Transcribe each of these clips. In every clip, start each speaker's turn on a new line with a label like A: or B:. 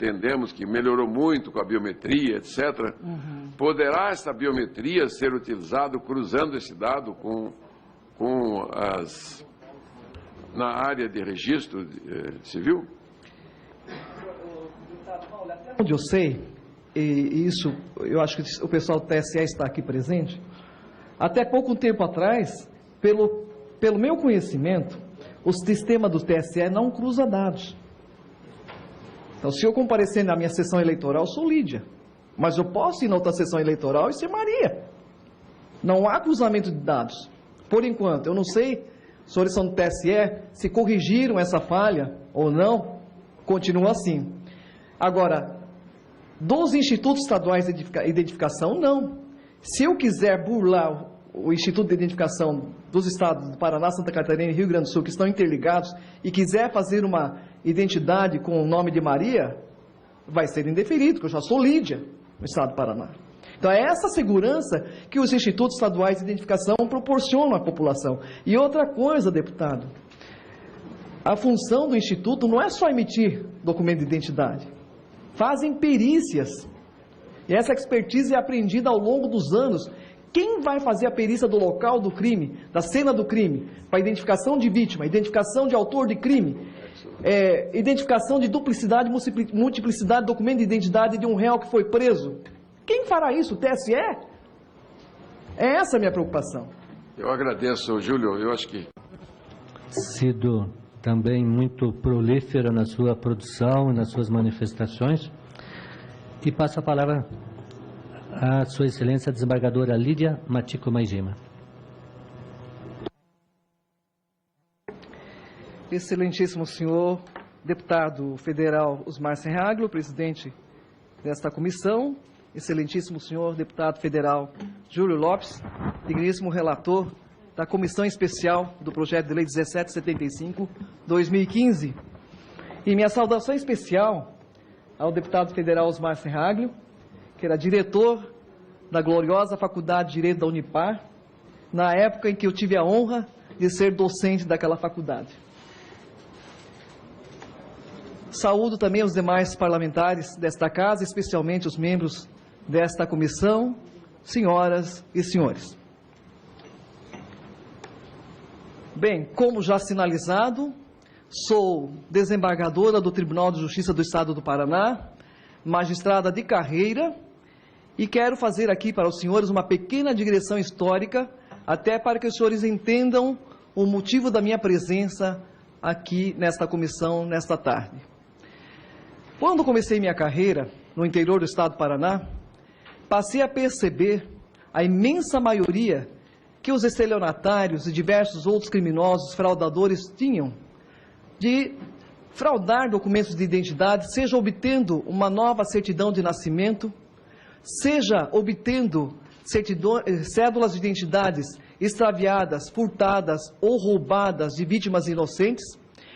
A: entendemos que melhorou muito com a biometria, etc., poderá essa biometria ser utilizada cruzando esse dado na área de registro civil?
B: Onde eu sei, e isso eu acho que o pessoal do TSE está aqui presente, até pouco tempo atrás, pelo meu conhecimento, o sistema do TSE não cruza dados. Então, se eu comparecer na minha sessão eleitoral, eu sou Lídia. Mas eu posso ir na outra sessão eleitoral e ser Maria. Não há cruzamento de dados. Por enquanto, eu não sei, os senhores são do TSE, se corrigiram essa falha ou não, continua assim. Agora, dos institutos estaduais de identificação, não. Se eu quiser burlar o Instituto de Identificação dos estados do Paraná, Santa Catarina e Rio Grande do Sul, que estão interligados, e quiser fazer uma identidade com o nome de Maria, vai ser indeferido, porque eu já sou Lídia no estado do Paraná. Então é essa segurança que os institutos estaduais de identificação proporcionam à população. E outra coisa, deputado, a função do instituto não é só emitir documento de identidade, fazem perícias. E essa expertise é aprendida ao longo dos anos. Quem vai fazer a perícia do local do crime, da cena do crime, para identificação de vítima, identificação de autor de crime, identificação de duplicidade, multiplicidade de documento de identidade de um réu que foi preso? Quem fará isso? O TSE? É essa a minha preocupação.
A: Eu agradeço, Júlio. Eu acho que...
C: Sido também muito prolífera na sua produção e nas suas manifestações. E passo a palavra à Sua Excelência a desembargadora Lídia Matico Maijima.
B: Excelentíssimo senhor deputado federal Osmar Serraglio, presidente desta comissão, excelentíssimo senhor deputado federal Júlio Lopes, digníssimo relator da Comissão Especial do Projeto de Lei 1775/2015, e minha saudação especial ao deputado federal Osmar Serraglio, que era diretor da gloriosa Faculdade de Direito da Unipar, na época em que eu tive a honra de ser docente daquela faculdade. Saúdo também os demais parlamentares desta casa, especialmente os membros desta comissão, senhoras e senhores. Bem, como já sinalizado, sou desembargadora do Tribunal de Justiça do Estado do Paraná, magistrada de carreira, e quero fazer aqui para os senhores uma pequena digressão histórica, até para que os senhores entendam o motivo da minha presença aqui nesta comissão, nesta tarde. Quando comecei minha carreira no interior do estado do Paraná, passei a perceber a imensa maioria que os estelionatários e diversos outros criminosos fraudadores tinham de fraudar documentos de identidade, seja obtendo uma nova certidão de nascimento, seja obtendo cédulas de identidades extraviadas, furtadas ou roubadas de vítimas inocentes,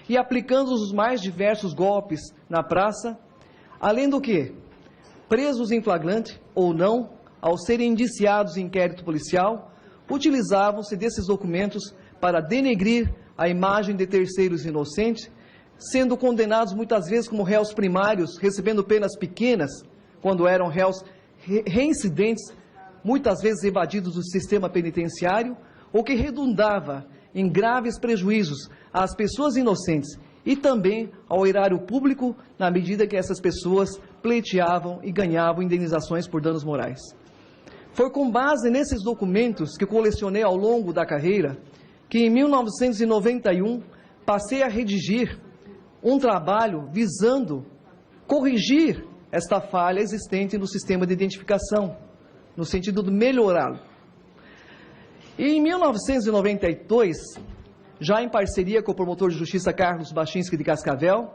B: e aplicando os mais diversos golpes na praça, além do que, presos em flagrante ou não, ao serem indiciados em inquérito policial, utilizavam-se desses documentos para denegrir a imagem de terceiros inocentes, sendo condenados muitas vezes como réus primários, recebendo penas pequenas, quando eram réus reincidentes, muitas vezes evadidos do sistema penitenciário, o que redundava em graves prejuízos às pessoas inocentes e também ao erário público, na medida que essas pessoas pleiteavam e ganhavam indenizações por danos morais. Foi com base nesses documentos que colecionei ao longo da carreira que em 1991 passei a redigir um trabalho visando corrigir esta falha existente no sistema de identificação, no sentido de melhorá-lo. E em 1992, já em parceria com o promotor de justiça Carlos Bachinski de Cascavel,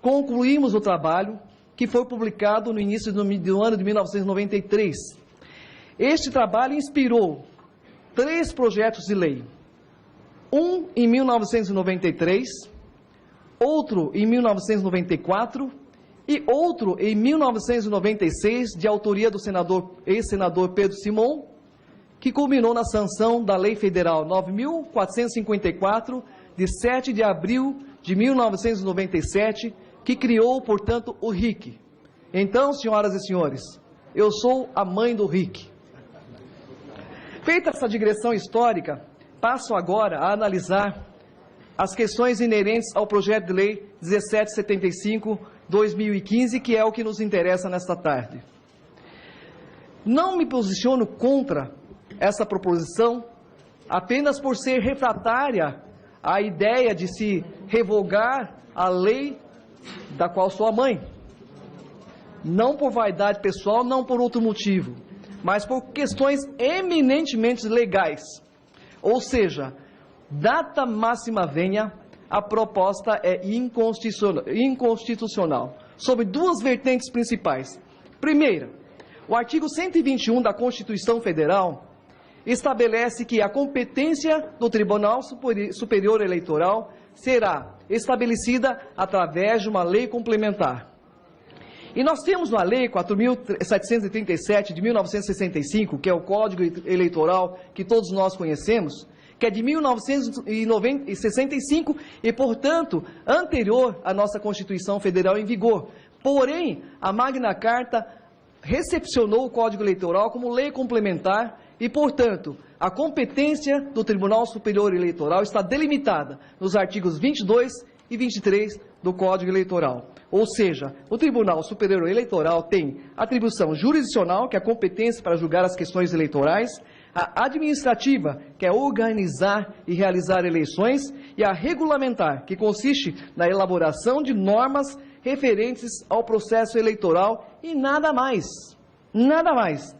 B: concluímos o trabalho que foi publicado no início do ano de 1993. Este trabalho inspirou 3 projetos de lei. Um em 1993, outro em 1994 e outro em 1996, de autoria do ex-senador Pedro Simon, que culminou na sanção da Lei Federal 9.454, de 7 de abril de 1997, que criou, portanto, o RIC, Então, senhoras e senhores, eu sou a mãe do Rick. Feita essa digressão histórica, passo agora a analisar as questões inerentes ao projeto de lei 1775/2015, que é o que nos interessa nesta tarde. Não me posiciono contra essa proposição apenas por ser refratária à ideia de se revogar a lei da qual sou a mãe. Não por vaidade pessoal, não por outro motivo, mas por questões eminentemente legais. Ou seja, data máxima venha, a proposta é inconstitucional, sob duas vertentes principais. Primeira, o artigo 121 da Constituição Federal estabelece que a competência do Tribunal Superior Eleitoral será estabelecida através de uma lei complementar. E nós temos uma lei 4.737 de 1965, que é o Código Eleitoral que todos nós conhecemos, que é de 1965 e, portanto, anterior à nossa Constituição Federal em vigor. Porém, a Magna Carta recepcionou o Código Eleitoral como lei complementar e, portanto, a competência do Tribunal Superior Eleitoral está delimitada nos artigos 22 e 23 do Código Eleitoral. Ou seja, o Tribunal Superior Eleitoral tem atribuição jurisdicional, que é a competência para julgar as questões eleitorais, a administrativa, que é organizar e realizar eleições, e a regulamentar, que consiste na elaboração de normas referentes ao processo eleitoral e nada mais. Nada mais.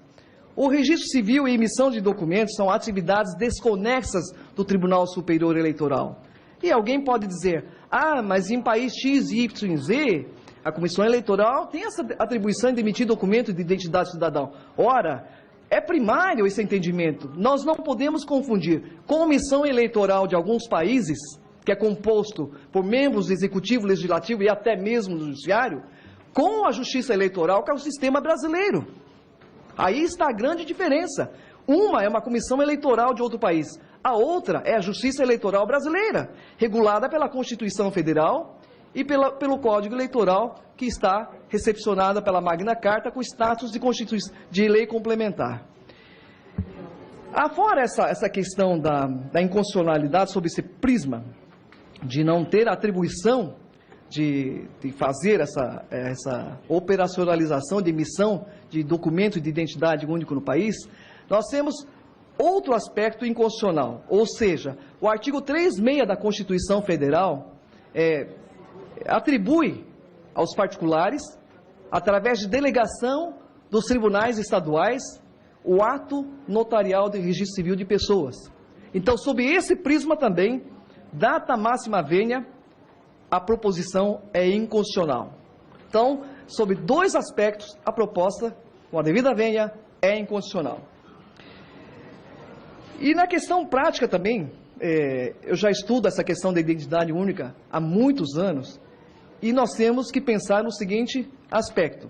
B: O registro civil e emissão de documentos são atividades desconexas do Tribunal Superior Eleitoral. E alguém pode dizer, mas em país X, Y, Z, a Comissão Eleitoral tem essa atribuição de emitir documento de identidade cidadão. Ora, é primário esse entendimento. Nós não podemos confundir comissão eleitoral de alguns países, que é composto por membros do Executivo, Legislativo e até mesmo do Judiciário, com a Justiça Eleitoral, que é o sistema brasileiro. Aí está a grande diferença. Uma é uma comissão eleitoral de outro país, a outra é a Justiça Eleitoral brasileira, regulada pela Constituição Federal e pelo Código Eleitoral, que está recepcionada pela Magna Carta com status de lei complementar. Afora essa questão da inconstitucionalidade sob esse prisma, de não ter atribuição de fazer essa operacionalização de emissão de documento de identidade único no país, nós temos outro aspecto inconstitucional, ou seja, o artigo 36 da Constituição Federal atribui aos particulares, através de delegação dos tribunais estaduais, o ato notarial de registro civil de pessoas. Então, sob esse prisma também, data máxima venha, a proposição é inconstitucional. Então, sob dois aspectos, a proposta, com a devida venha, é inconstitucional. E na questão prática também, eu já estudo essa questão da identidade única há muitos anos, e nós temos que pensar no seguinte aspecto.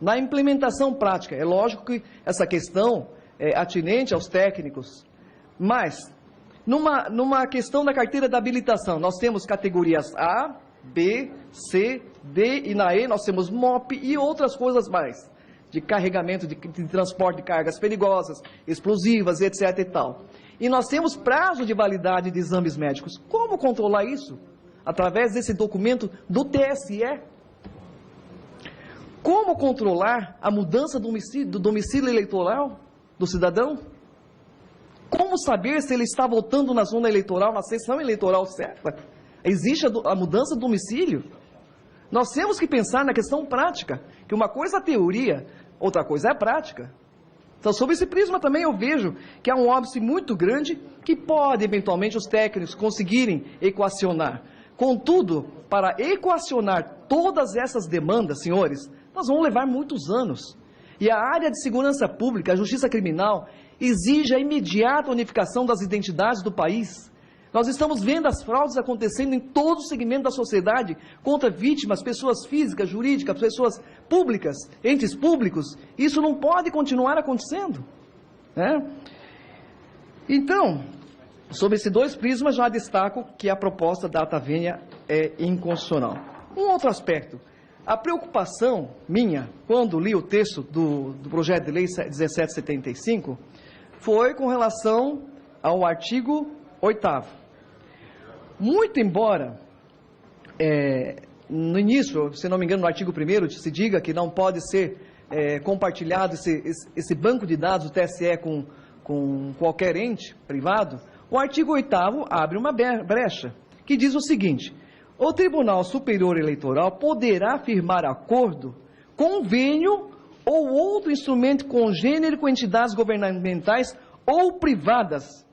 B: Na implementação prática, é lógico que essa questão é atinente aos técnicos, mas numa questão da carteira da habilitação, nós temos categorias A, B, C, D e na E nós temos MOP e outras coisas mais, de carregamento, de transporte de cargas perigosas, explosivas, etc. e tal. E nós temos prazo de validade de exames médicos. Como controlar isso? Através desse documento do TSE. Como controlar a mudança do domicílio eleitoral do cidadão? Como saber se ele está votando na zona eleitoral, na sessão eleitoral certa? Existe a mudança do domicílio? Nós temos que pensar na questão prática, que uma coisa é a teoria, outra coisa é a prática. Então, sob esse prisma também eu vejo que há um óbice muito grande que pode, eventualmente, os técnicos conseguirem equacionar. Contudo, para equacionar todas essas demandas, senhores, nós vamos levar muitos anos. E a área de segurança pública, a justiça criminal, exige a imediata unificação das identidades do país. Nós estamos vendo as fraudes acontecendo em todo o segmento da sociedade, contra vítimas, pessoas físicas, jurídicas, pessoas públicas, entes públicos. Isso não pode continuar acontecendo, né? Então, sobre esses dois prismas, já destaco que a proposta da data venha é inconstitucional. Um outro aspecto, A preocupação minha, quando li o texto do projeto de lei 1775, foi com relação ao artigo 8º. Muito embora, no início, se não me engano, no artigo 1º, se diga que não pode ser compartilhado esse banco de dados do TSE com qualquer ente privado, o artigo 8º abre uma brecha, que diz o seguinte: o Tribunal Superior Eleitoral poderá firmar acordo, convênio ou outro instrumento congênero com entidades governamentais ou privadas.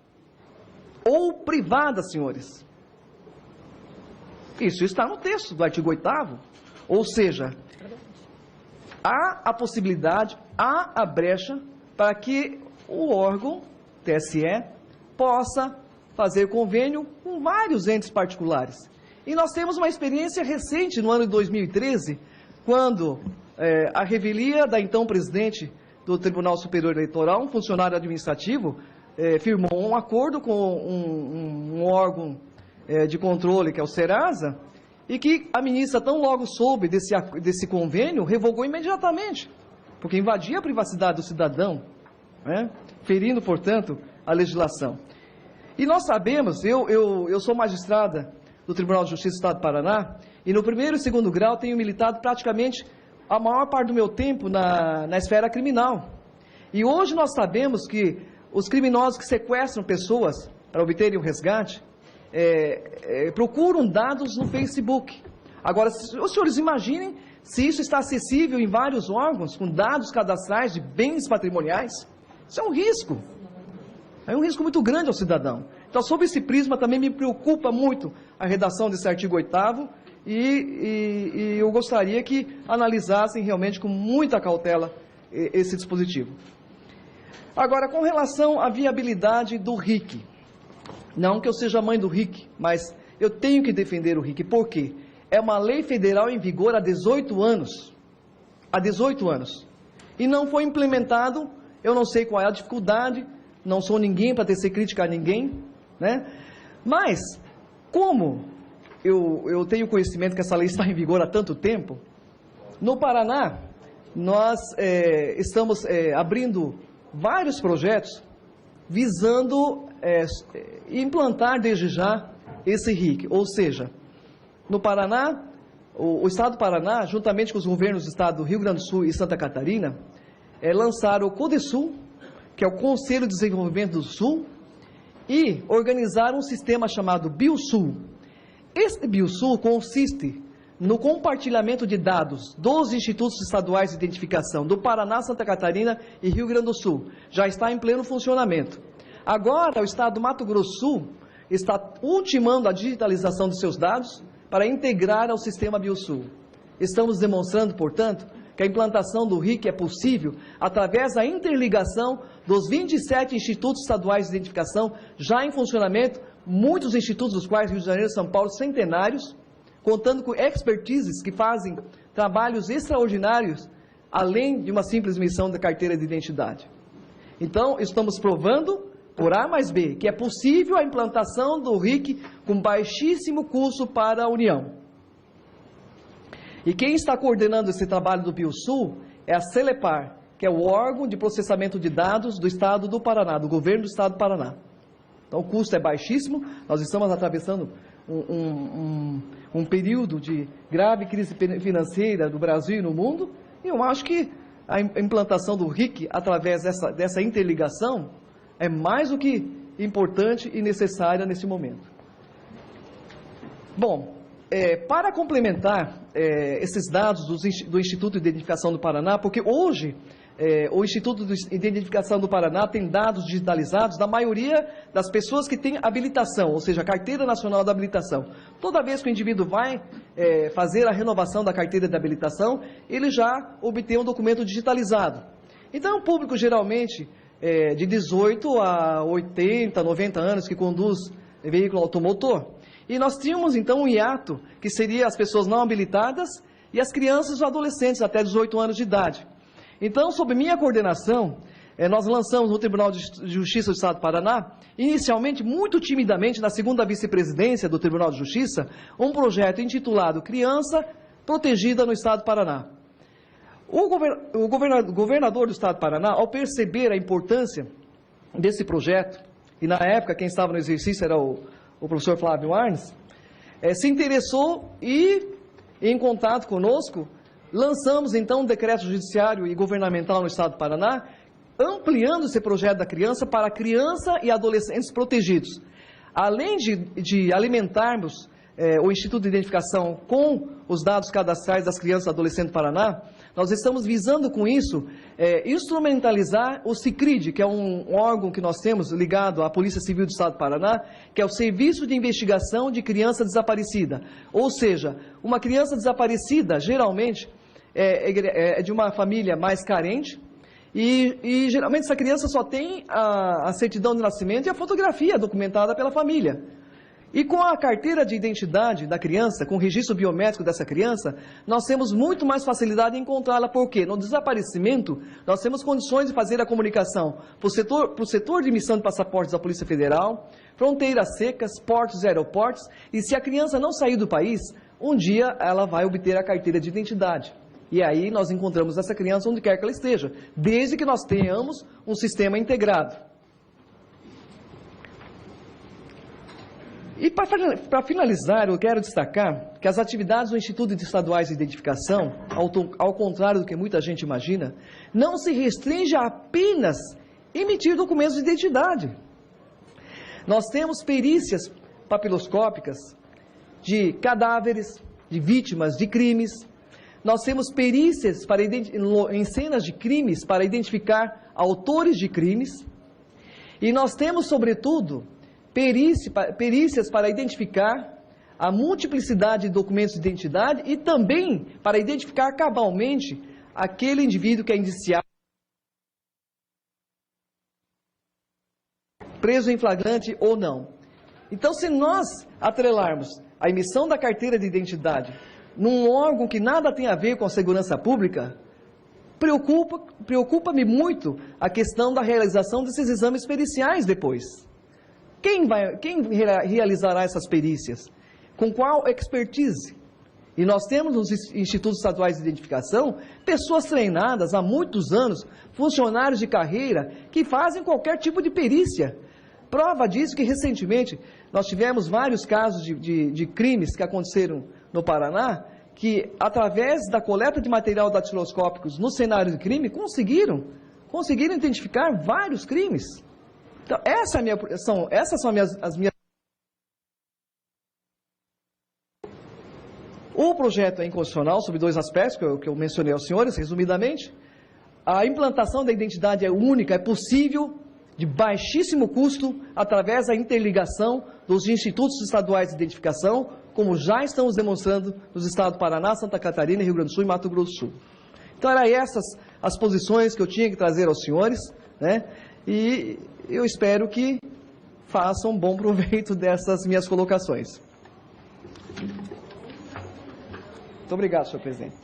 B: Ou privadas, senhores. Isso está no texto do artigo 8º. Ou seja, há a possibilidade, há a brecha para que o órgão, TSE, possa fazer convênio com vários entes particulares. E nós temos uma experiência recente no ano de 2013, quando a revelia da então presidente do Tribunal Superior Eleitoral, um funcionário administrativo, firmou um acordo com um órgão de controle, que é o Serasa, e que a ministra, tão logo soube desse convênio, revogou imediatamente, porque invadia a privacidade do cidadão, né? Ferindo, portanto, a legislação. E nós sabemos, eu sou magistrada do Tribunal de Justiça do Estado do Paraná, e no 1º e 2º grau tenho militado praticamente a maior parte do meu tempo na esfera criminal. E hoje nós sabemos que os criminosos que sequestram pessoas para obterem o resgate, procuram dados no Facebook. Agora, os senhores imaginem se isso está acessível em vários órgãos, com dados cadastrais de bens patrimoniais. Isso é um risco. É um risco muito grande ao cidadão. Então, sob esse prisma, também me preocupa muito a redação desse artigo 8º e eu gostaria que analisassem realmente com muita cautela esse dispositivo. Agora, com relação à viabilidade do RIC. Não que eu seja mãe do RIC, mas eu tenho que defender o RIC. Por quê? É uma lei federal em vigor há 18 anos. Há 18 anos. E não foi implementado, eu não sei qual é a dificuldade, não sou ninguém para tecer crítica a ninguém, né? Mas, como eu tenho conhecimento que essa lei está em vigor há tanto tempo, no Paraná, nós estamos abrindo vários projetos visando implantar desde já esse RIC. Ou seja, no Paraná, o Estado do Paraná, juntamente com os governos do Estado do Rio Grande do Sul e Santa Catarina, lançaram o CODESUL, que é o Conselho de Desenvolvimento do Sul, e organizaram um sistema chamado BioSul. Este BioSul consiste no compartilhamento de dados dos institutos estaduais de identificação do Paraná, Santa Catarina e Rio Grande do Sul. Já está em pleno funcionamento. Agora, o Estado do Mato Grosso do Sul está ultimando a digitalização dos seus dados para integrar ao sistema BioSul. Estamos demonstrando, portanto, que a implantação do RIC é possível através da interligação dos 27 institutos estaduais de identificação já em funcionamento, muitos institutos dos quais Rio de Janeiro e São Paulo centenários, contando com expertises que fazem trabalhos extraordinários, além de uma simples emissão da carteira de identidade. Então, estamos provando, por A mais B, que é possível a implantação do RIC com baixíssimo custo para a União. E quem está coordenando esse trabalho do BioSul é a Celepar, que é o órgão de processamento de dados do Estado do Paraná, do governo do Estado do Paraná. Então, o custo é baixíssimo, nós estamos atravessando um período de grave crise financeira no Brasil e no mundo, e eu acho que a implantação do RIC, através dessa interligação, é mais do que importante e necessária nesse momento. Bom, para complementar esses dados do Instituto de Identificação do Paraná, porque hoje o Instituto de Identificação do Paraná tem dados digitalizados da maioria das pessoas que têm habilitação, ou seja, a Carteira Nacional da Habilitação. Toda vez que o indivíduo vai fazer a renovação da carteira de habilitação, ele já obtém um documento digitalizado. Então, é um público geralmente de 18 a 80, 90 anos que conduz veículo automotor. E nós tínhamos, então, um hiato, que seria as pessoas não habilitadas e as crianças ou adolescentes até 18 anos de idade. Então, sob minha coordenação, nós lançamos no Tribunal de Justiça do Estado do Paraná, inicialmente, muito timidamente, na segunda vice-presidência do Tribunal de Justiça, um projeto intitulado Criança protegida no Estado do Paraná. O governador do Estado do Paraná, ao perceber a importância desse projeto, e na época quem estava no exercício era o professor Flávio Arnes, se interessou e, em contato conosco, lançamos então um decreto judiciário e governamental no Estado do Paraná, ampliando esse projeto da criança para criança e adolescentes protegidos. Além de alimentarmos o Instituto de Identificação com os dados cadastrais das crianças e adolescentes do Paraná, nós estamos visando com isso instrumentalizar o SICRID, que é um órgão que nós temos ligado à Polícia Civil do Estado do Paraná, que é o Serviço de Investigação de Criança Desaparecida. Ou seja, uma criança desaparecida, geralmente, é de uma família mais carente, e geralmente essa criança só tem a certidão de nascimento e a fotografia documentada pela família. E com a carteira de identidade da criança, com o registro biométrico dessa criança, nós temos muito mais facilidade em encontrá-la, porque no desaparecimento nós temos condições de fazer a comunicação para o setor de emissão de passaportes da Polícia Federal, fronteiras secas, portos e aeroportos, e se a criança não sair do país, um dia ela vai obter a carteira de identidade. E aí nós encontramos essa criança onde quer que ela esteja, desde que nós tenhamos um sistema integrado. E para finalizar, eu quero destacar que as atividades do Instituto Estaduais de Identificação, ao contrário do que muita gente imagina, não se restringe a apenas emitir documentos de identidade. Nós temos perícias papiloscópicas de cadáveres, de vítimas de crimes. Nós temos perícias em cenas de crimes para identificar autores de crimes. E nós temos, sobretudo, perícias para identificar a multiplicidade de documentos de identidade e também para identificar cabalmente aquele indivíduo que é indiciado, preso em flagrante ou não. Então, se nós atrelarmos a emissão da carteira de identidade num órgão que nada tem a ver com a segurança pública, preocupa-me muito a questão da realização desses exames periciais depois. Quem realizará essas perícias? Com qual expertise? E nós temos nos Institutos Estaduais de Identificação pessoas treinadas há muitos anos, funcionários de carreira, que fazem qualquer tipo de perícia. Prova disso que recentemente nós tivemos vários casos de crimes que aconteceram no Paraná, que através da coleta de material datiloscópicos no cenário de crime, conseguiram identificar vários crimes. Então, essas são as minhas... O projeto é inconstitucional sob dois aspectos que eu mencionei aos senhores, resumidamente. A implantação da identidade é única, é possível, de baixíssimo custo, através da interligação dos institutos estaduais de identificação, como já estamos demonstrando nos estados do Paraná, Santa Catarina, Rio Grande do Sul e Mato Grosso do Sul. Então, eram essas as posições que eu tinha que trazer aos senhores, né? E eu espero que façam bom proveito dessas minhas colocações. Muito obrigado, senhor presidente.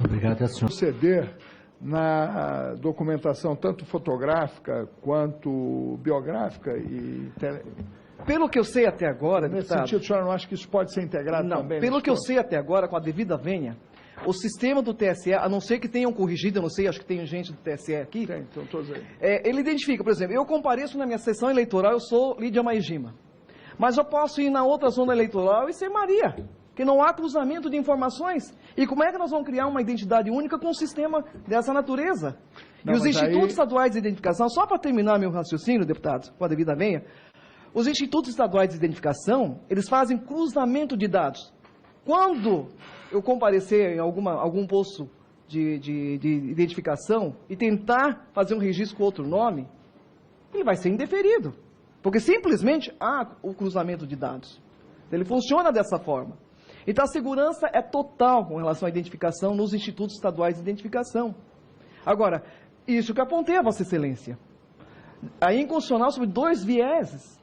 C: Obrigado, senhor.
D: Proceder na documentação tanto fotográfica quanto biográfica e...
B: Pelo que eu sei até agora,
D: Nesse
B: deputado,
D: sentido, o senhor não acha que isso pode ser integrado
B: não,
D: também?
B: pelo que eu sei até agora, com a devida vênia, o sistema do TSE, a não ser que tenham corrigido, eu não sei, acho que tem gente do TSE aqui,
D: Tem, então todos aí.
B: ele identifica, por exemplo, eu compareço na minha sessão eleitoral, eu sou Lídia Maegima, mas eu posso ir na outra zona eleitoral e ser Maria, que não há cruzamento de informações. E como é que nós vamos criar uma identidade única com um sistema dessa natureza?
D: Não,
B: e os institutos
D: aí...
B: estaduais de identificação, só para terminar meu raciocínio, deputado, com a devida vênia, os institutos estaduais de identificação, eles fazem cruzamento de dados. Quando eu comparecer em algum posto de identificação e tentar fazer um registro com outro nome, ele vai ser indeferido, porque simplesmente há o cruzamento de dados. Ele funciona dessa forma. Então, a segurança é total com relação à identificação nos institutos estaduais de identificação. Agora, isso que apontei a Vossa Excelência. A inconstitucional sobre dois vieses.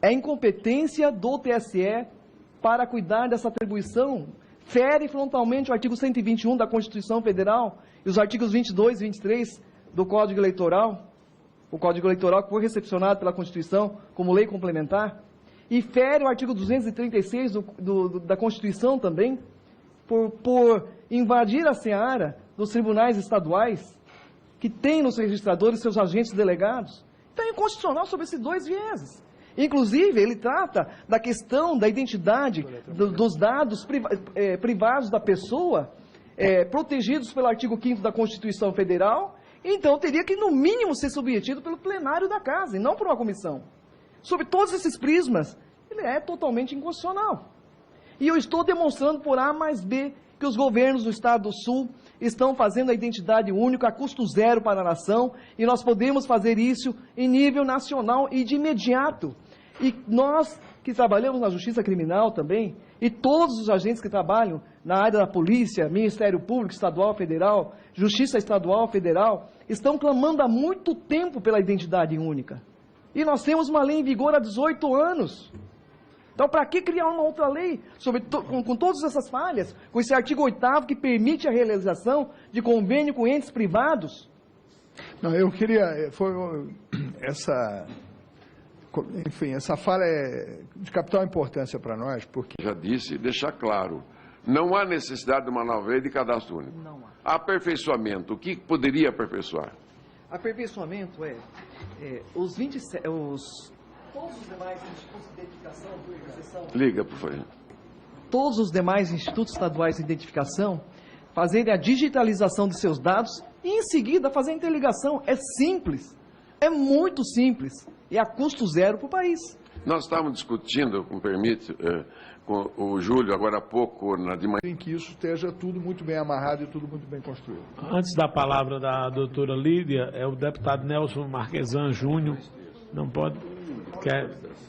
B: É a incompetência do TSE para cuidar dessa atribuição. Fere frontalmente o artigo 121 da Constituição Federal e os artigos 22 e 23 do Código Eleitoral. O Código Eleitoral que foi recepcionado pela Constituição como lei complementar. E fere o artigo 236 da Constituição também, por invadir a seara dos tribunais estaduais, que tem nos registradores seus agentes delegados. Então é inconstitucional sobre esses dois vieses. Inclusive, ele trata da questão da identidade dos dados privados da pessoa, protegidos pelo artigo 5º da Constituição Federal, então teria que, no mínimo, ser submetido pelo plenário da Casa, e não por uma comissão. Sob todos esses prismas, ele é totalmente inconstitucional. E eu estou demonstrando por A mais B que os governos do Estado do Sul estão fazendo a identidade única a custo zero para a nação, e nós podemos fazer isso em nível nacional e de imediato. E nós que trabalhamos na Justiça Criminal também, e todos os agentes que trabalham na área da Polícia, Ministério Público Estadual, Federal, Justiça Estadual, Federal, estão clamando há muito tempo pela identidade única. E nós temos uma lei em vigor há 18 anos. Então, para que criar uma outra lei com todas essas falhas, com esse artigo 8º que permite a realização de convênio com entes privados?
D: Não, eu queria... essa fala é de capital importância para nós, porque...
A: Já disse, deixar claro, não há necessidade de uma nova lei de cadastro único.
B: Não há.
A: Aperfeiçoamento, o que poderia aperfeiçoar?
B: Aperfeiçoamento todos os demais institutos de identificação,
A: Liga, por favor.
B: Todos os demais institutos estaduais de identificação fazerem a digitalização de seus dados e, em seguida, fazer a interligação. É simples, é muito simples e a custo zero para o país.
A: Nós estávamos discutindo, me permite, com o Júlio, agora há pouco, de manhã.
D: Em que isso esteja tudo muito bem amarrado e tudo muito bem construído.
E: Antes da palavra da doutora Lídia, é o deputado Nelson Marquesan Júnior. Não pode...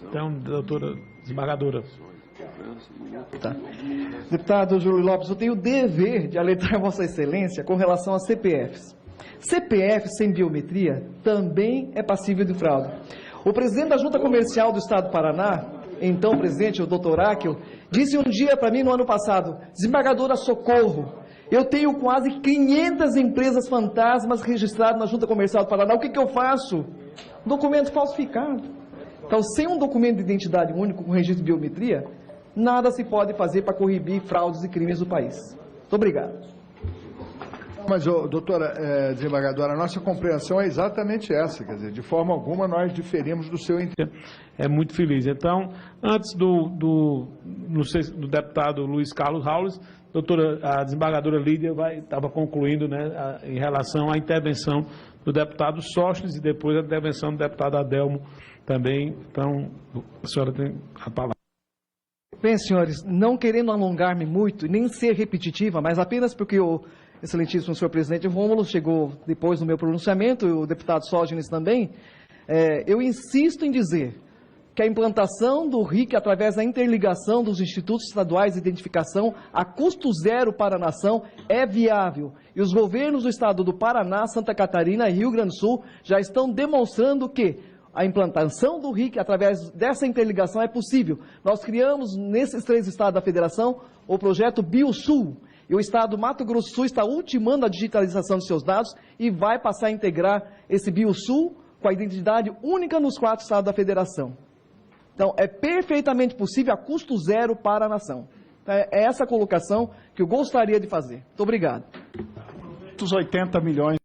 E: Então, doutora desembargadora.
B: Tá. Deputado Júlio Lopes, eu tenho o dever de alertar Vossa Excelência com relação a CPFs. CPF sem biometria também é passível de fraude. O presidente da Junta Comercial do Estado do Paraná, então presidente, o doutor Áquil, disse um dia para mim no ano passado: desembargadora, socorro, eu tenho quase 500 empresas fantasmas registradas na Junta Comercial do Paraná, o que eu faço? Documento falsificado. Então, sem um documento de identidade único com registro de biometria, nada se pode fazer para coibir fraudes e crimes do país. Muito obrigado.
D: Mas, doutora desembargadora, a nossa compreensão é exatamente essa, quer dizer, de forma alguma nós diferimos do seu entendimento.
E: É muito feliz. Então, antes do deputado Luiz Carlos Raules, a desembargadora Lídia estava concluindo, né, em relação à intervenção do deputado Sóstenes e depois a intervenção do deputado Adelmo também. Então, a senhora tem a palavra.
B: Bem, senhores, não querendo alongar-me muito e nem ser repetitiva, mas apenas porque o excelentíssimo senhor presidente Rômulo chegou depois do meu pronunciamento, e o deputado Sóstenes também, eu insisto em dizer que a implantação do RIC através da interligação dos institutos estaduais de identificação a custo zero para a nação é viável. E os governos do estado do Paraná, Santa Catarina e Rio Grande do Sul já estão demonstrando que a implantação do RIC através dessa interligação é possível. Nós criamos nesses 3 estados da federação o projeto BioSul. E o estado do Mato Grosso do Sul está ultimando a digitalização de seus dados e vai passar a integrar esse BioSul com a identidade única nos 4 estados da federação. Então, é perfeitamente possível a custo zero para a nação. É essa a colocação que eu gostaria de fazer. Muito obrigado.
D: 80 milhões